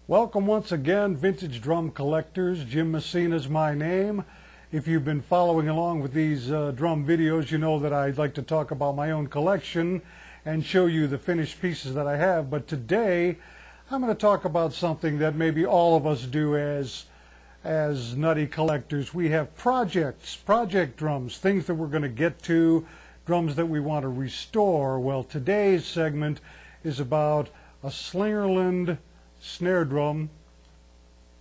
Welcome once again, vintage drum collectors. Jim MESSINA is my name. If you've been following along with these drum videos, you know that I'd like to talk about my own collection and show you the finished pieces that I have. But today, I'm going to talk about something that maybe all of us do as nutty collectors. We have project drums, things that we're going to get to, drums that we want to restore. Well, today's segment is about a Slingerland snare drum,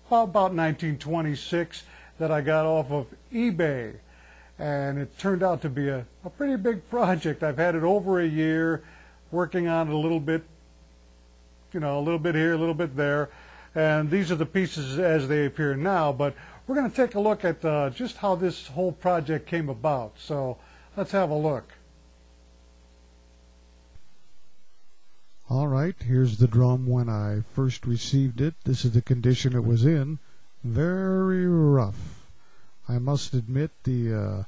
about 1926, that I got off of eBay, and it turned out to be a pretty big project. I've had it over a year, working on it a little bit, a little bit here, a little bit there, and these are the pieces as they appear now. But we're going to take a look at just how this whole project came about. So let's have a look. All right, here's the drum when I first received it. This is the condition it was in. Very rough. I must admit the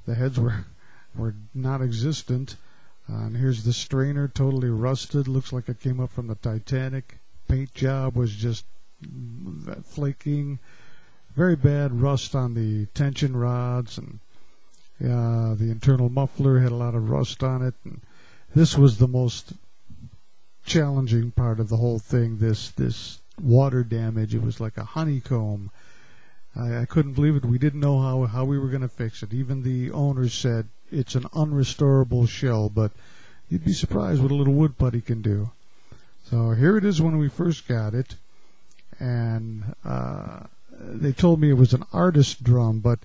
heads were non-existent. And here's the strainer, totally rusted. Looks like it came up from the Titanic. Paint job was just flaking. Very bad rust on the tension rods, and the internal muffler had a lot of rust on it. And this was the most challenging part of the whole thing, this water damage. It was like a honeycomb. I couldn't believe it. We didn't know how we were going to fix it. Even the owners said it's an unrestorable shell, but you'd be surprised what a little wood putty can do. So here it is when we first got it, and they told me it was an artist drum, but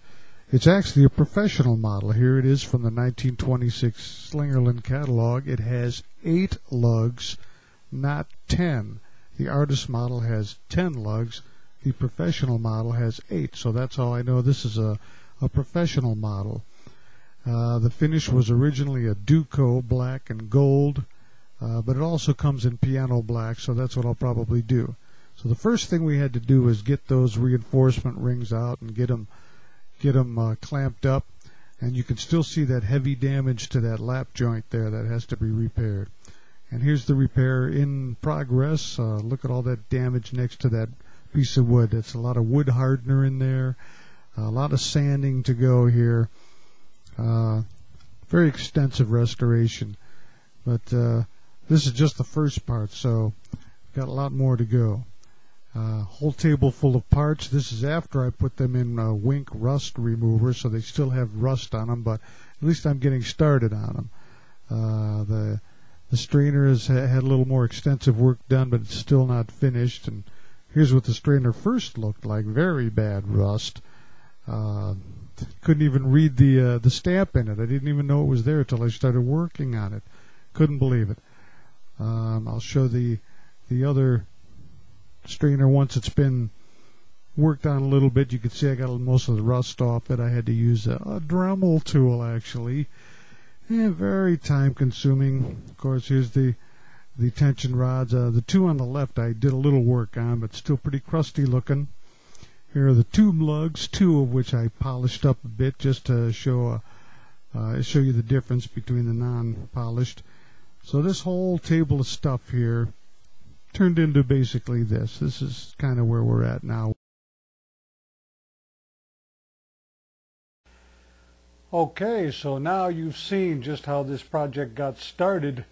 it's actually a professional model. Here it is from the 1926 Slingerland catalog. It has 8 lugs, not 10. The artist model has 10 lugs. The professional model has 8. So that's how I know this is a professional model. The finish was originally a Duco black and gold, but it also comes in piano black, so that's what I'll probably do. So the first thing we had to do was get those reinforcement rings out and get them clamped up, and you can still see that heavy damage to that lap joint there that has to be repaired. And here's the repair in progress. Look at all that damage next to that piece of wood. It's a lot of wood hardener in there, a lot of sanding to go here. Very extensive restoration, but this is just the first part, so got a lot more to go. Whole table full of parts. This is after I put them in Wink rust remover, so they still have rust on them, but at least I'm getting started on them. The strainer has had a little more extensive work done, but it's still not finished. And here's what the strainer first looked like. Very bad rust. Couldn't even read the stamp in it. I didn't even know it was there until I started working on it. Couldn't believe it. I'll show the other strainer once it's been worked on a little bit. You can see I got most of the rust off it. I had to use a Dremel tool, actually. Very time consuming. Of course, here's the tension rods. The two on the left I did a little work on, but still pretty crusty looking. Here are the tube lugs, 2 of which I polished up a bit just to show you the difference between the non-polished. So this whole table of stuff here turned into basically this. This is kind of where we're at now. Okay, so now you've seen just how this project got started.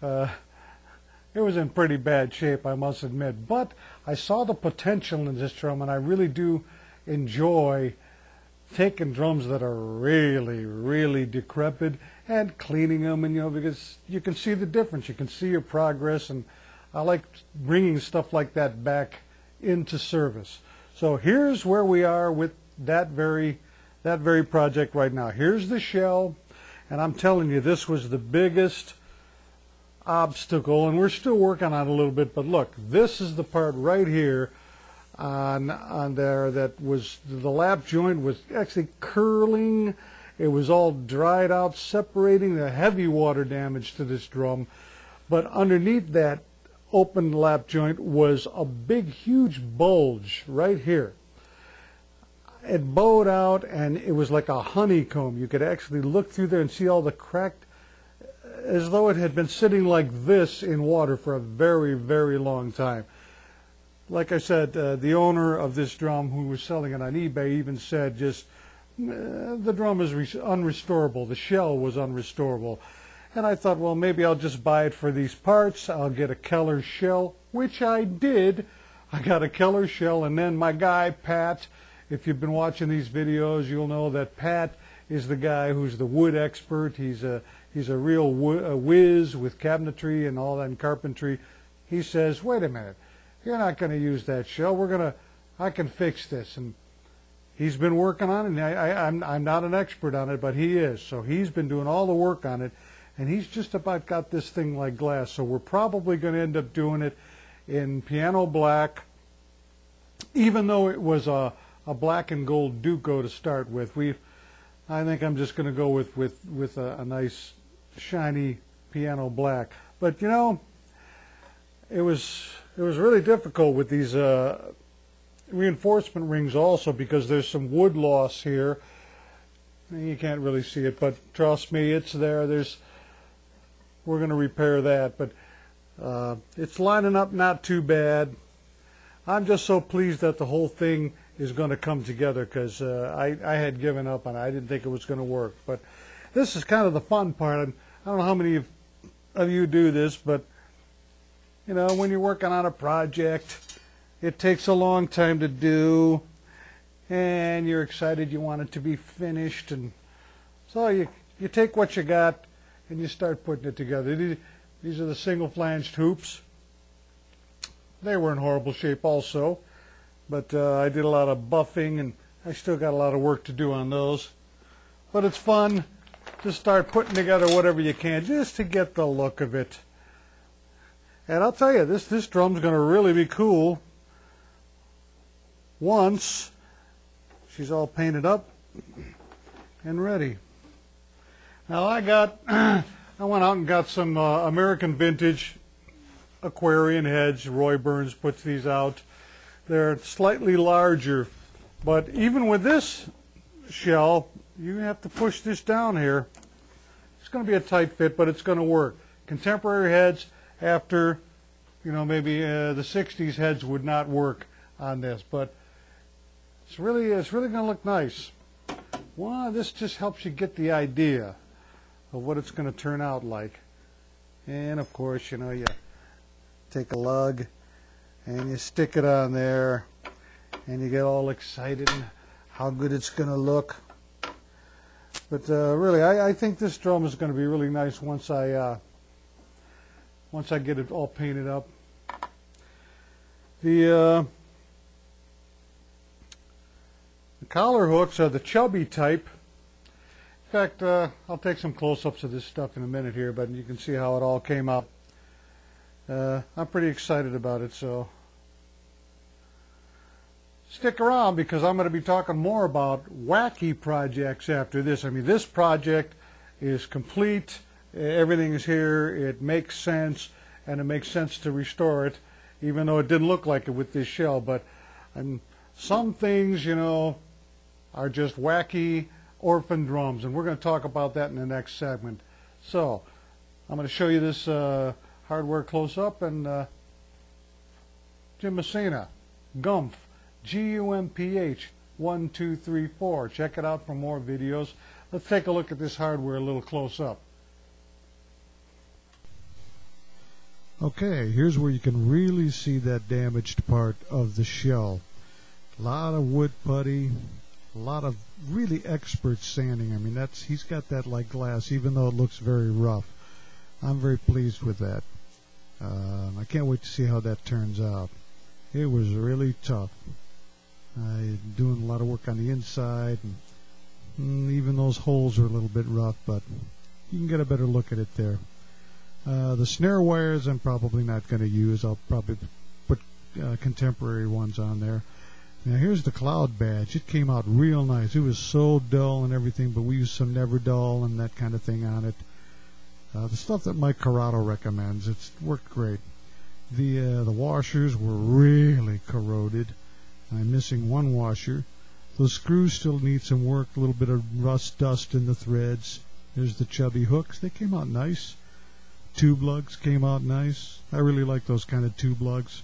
It was in pretty bad shape, I must admit, but I saw the potential in this drum, and I really do enjoy taking drums that are really, really decrepit and cleaning them, and because you can see the difference, you can see your progress, and I like bringing stuff like that back into service. So here's where we are with that very project right now. Here's the shell, and I'm telling you, this was the biggest obstacle, and we're still working on it a little bit, but look, this is the part right here on there that was, the lap joint was actually curling. It was all dried out, separating the heavy water damage to this drum. But underneath that open lap joint was a big, huge bulge right here. It bowed out, and it was like a honeycomb. You could actually look through there and see all the cracked, as though it had been sitting like this in water for a very, very long time. like I said, the owner of this drum who was selling it on eBay even said just the drum is unrestorable. The shell was unrestorable. And I thought, well, maybe I'll just buy it for these parts. I'll get a Keller shell, which I did. I got a Keller shell, and then my guy, Pat, if you've been watching these videos, you'll know that Pat is the guy who's the wood expert. He's a real whiz with cabinetry and all that and carpentry. He says, wait a minute, you're not going to use that shell. I can fix this. And he's been working on it. And I'm not an expert on it, but he is. So he's been doing all the work on it, and he's just about got this thing like glass. So we're probably going to end up doing it in piano black, even though it was a black and gold Duco to start with. I think I'm just going to go with a nice shiny piano black. But you know, it was really difficult with these reinforcement rings also, because there's some wood loss here. You can't really see it, but trust me, it's there. We're going to repair that, but it's lining up not too bad. I'm just so pleased that the whole thing is going to come together, because I had given up on it. I didn't think it was going to work, but this is kind of the fun part. I don't know how many of you do this, but you know, when you're working on a project, it takes a long time to do, and you're excited you want it to be finished, and so you take what you got and you start putting it together. These are the single flanged hoops. They were in horrible shape also, but I did a lot of buffing, and I still got a lot of work to do on those. But it's fun to start putting together whatever you can just to get the look of it. And I'll tell you, this drum's going to really be cool once she's all painted up and ready. Now I went out and got some American vintage Aquarian heads. Roy Burns puts these out. They're slightly larger, but even with this shell, you have to push this down here. It's going to be a tight fit, but it's going to work. Contemporary heads, after, you know, maybe the 60s heads would not work on this, but it's really going to look nice. Well, this just helps you get the idea of what it's going to turn out like. And of course, you know, you take a lug and you stick it on there, and you get all excited and how good it's going to look. But really, I think this drum is going to be really nice once I get it all painted up. The collar hooks are the chubby type. In fact, I'll take some close-ups of this stuff in a minute here, but you can see how it all came out. I'm pretty excited about it, so stick around, because I'm going to be talking more about wacky projects after this. I mean, this project is complete. Everything is here. It makes sense, and it makes sense to restore it, even though it didn't look like it with this shell. But some things, you know, are just wacky orphan drums, and we're going to talk about that in the next segment. So I'm going to show you this hardware close-up, and Jim MESSINA, Gumph, G-U-M-P-H 1234. Check it out for more videos. Let's take a look at this hardware a little close-up. Okay, here's where you can really see that damaged part of the shell. A lot of wood putty, a lot of really expert sanding. I mean, he's got that like glass, even though it looks very rough. I'm very pleased with that. I can't wait to see how that turns out. It was really tough. I'm doing a lot of work on the inside, and even those holes are a little bit rough, but you can get a better look at it there. The snare wires I'm probably not going to use. I'll probably put contemporary ones on there. Now here's the cloud badge. It came out real nice. It was so dull and everything, but we used some Never Dull and that kind of thing on it. The stuff that Mike Corrado recommends. It's worked great. The washers were really corroded. I'm missing one washer. Those screws still need some work. A little bit of rust dust in the threads. There's the chubby hooks. They came out nice. Tube lugs came out nice. I really like those kind of tube lugs.